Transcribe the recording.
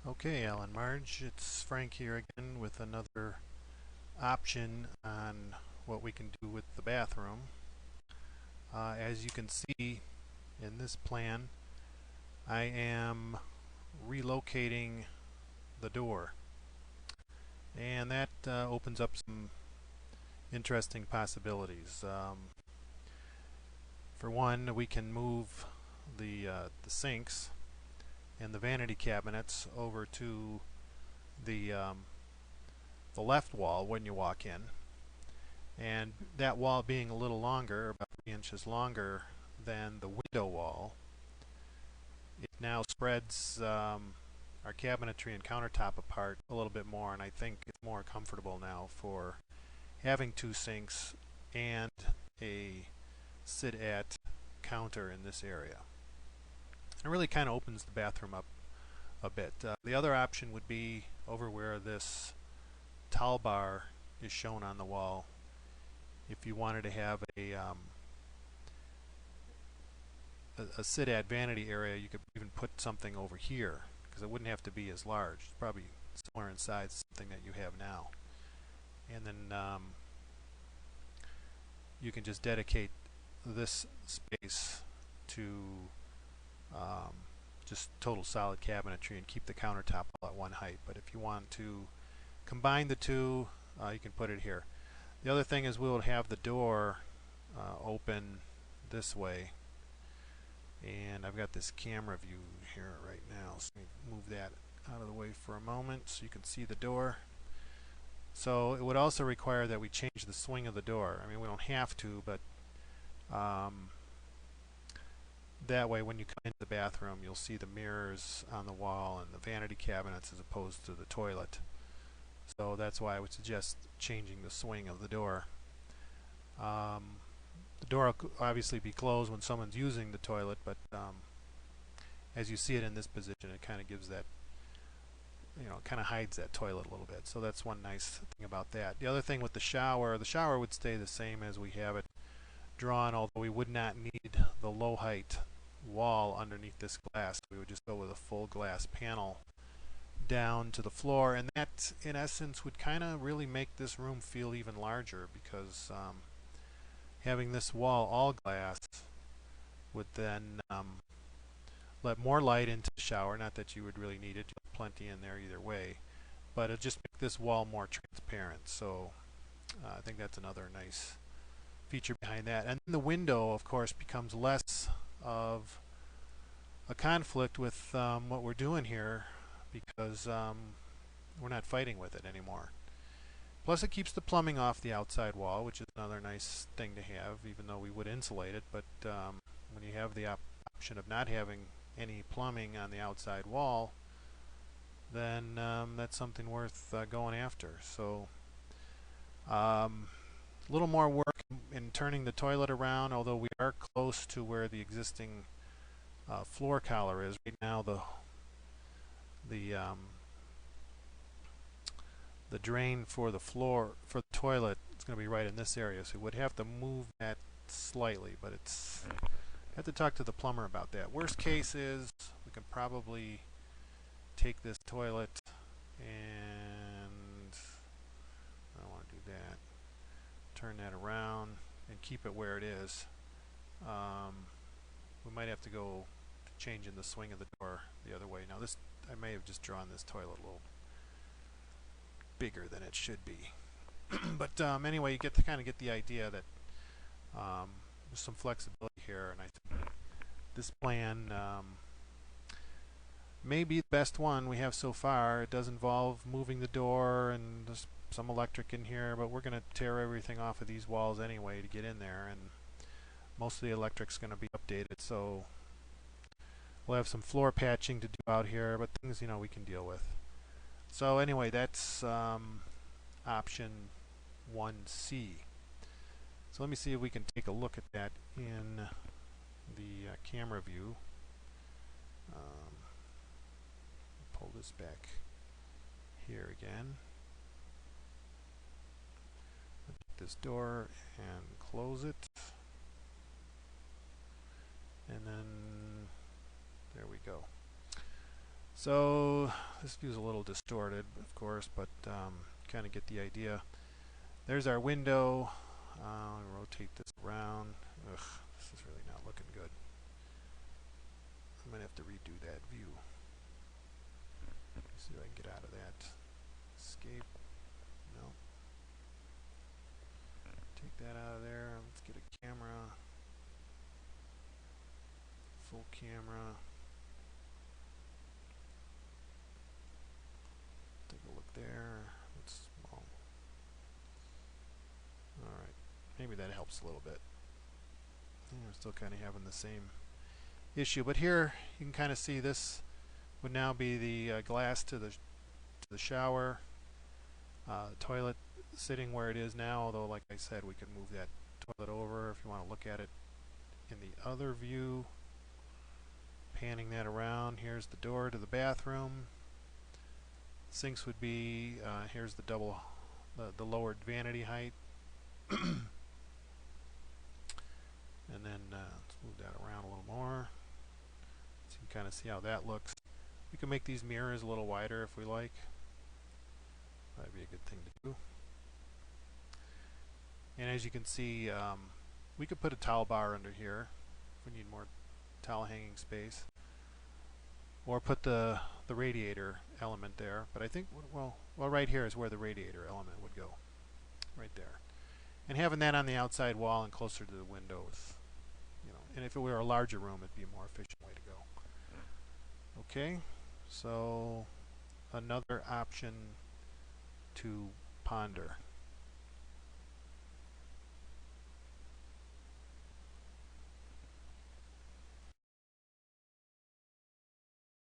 Okay, Alan Marge, it's Frank here again with another option on what we can do with the bathroom. As you can see in this plan, I am relocating the door, and that opens up some interesting possibilities. For one, we can move the sinks and the vanity cabinets over to the the left wall when you walk in, and that wall being a little longer, about 3 inches longer than the window wall, it now spreads our cabinetry and countertop apart a little bit more, and I think it's more comfortable now for having two sinks and a sit-at counter in this area. It really kind of opens the bathroom up a bit. The other option would be over where this towel bar is shown on the wall. If you wanted to have a sit-at vanity area, you could even put something over here because it wouldn't have to be as large. It's probably similar in size to something that you have now. And then you can just dedicate this space to just total solid cabinetry and keep the countertop all at one height. But if you want to combine the two, you can put it here. The other thing is we will have the door open this way, and I've got this camera view here right now, so let me move that out of the way for a moment so you can see the door. So it would also require that we change the swing of the door. I mean, we don't have to, but that way when you come into the bathroom you'll see the mirrors on the wall and the vanity cabinets as opposed to the toilet. So that's why I would suggest changing the swing of the door. The door will obviously be closed when someone's using the toilet, but as you see it in this position, it kind of gives that, it kind of hides that toilet a little bit. So that's one nice thing about that. The other thing with the shower would stay the same as we have it drawn, although we would not need the low height wall underneath this glass. We would just go with a full glass panel down to the floor, and that in essence would kind of really make this room feel even larger, because having this wall all glass would then let more light into the shower. Not that you would really need it, you have plenty in there either way, but it'll just make this wall more transparent. So I think that's another nice feature behind that. And then the window, of course, becomes less of a conflict with what we're doing here, because we're not fighting with it anymore. Plus it keeps the plumbing off the outside wall, which is another nice thing to have, even though we would insulate it. But when you have the option of not having any plumbing on the outside wall, then that's something worth going after. So a little more work in turning the toilet around, although we are close to where the existing floor collar is. Right now the drain for the floor, for the toilet, is going to be right in this area, so we would have to move that slightly, but it's, I have to talk to the plumber about that. Worst case is we can probably take this toilet, and I don't want to do that, turn that around and keep it where it is. We might have to go to changing the swing of the door the other way. Now this, I may have just drawn this toilet a little bigger than it should be. But anyway, you get to kind of get the idea that there's some flexibility here, and I think this plan may be the best one we have so far. It does involve moving the door, and there's some electric in here, but we're going to tear everything off of these walls anyway to get in there, and most of the electric's going to be updated, so we'll have some floor patching to do out here, but things we can deal with. So anyway, that's option 1C. So let me see if we can take a look at that in the camera view. Pull this back here again. Take this door and close it. And then there we go. So this view is a little distorted, of course, but kind of get the idea. There's our window. Rotate this around. Ugh, this is really not looking good. I'm going to have to redo that view. See if I can get out of that. Escape. No. Take that out of there. Let's get a camera. Full camera. Take a look there. It's small. Alright. Maybe that helps a little bit. We're still kind of having the same issue. But here you can kind of see this would now be the glass to the shower. Toilet sitting where it is now, although like I said, we could move that toilet over if you want to look at it in the other view. Panning that around, here's the door to the bathroom. Sinks would be, here's the the lowered vanity height. And then let's move that around a little more so you can kind of see how that looks. We can make these mirrors a little wider if we like. That'd be a good thing to do. And as you can see, we could put a towel bar under here if we need more towel hanging space, or put the radiator element there. But I think, well, right here is where the radiator element would go, right there. And having that on the outside wall and closer to the windows, you know. And if it were a larger room, it'd be a more efficient way to go. Okay, so another option to ponder.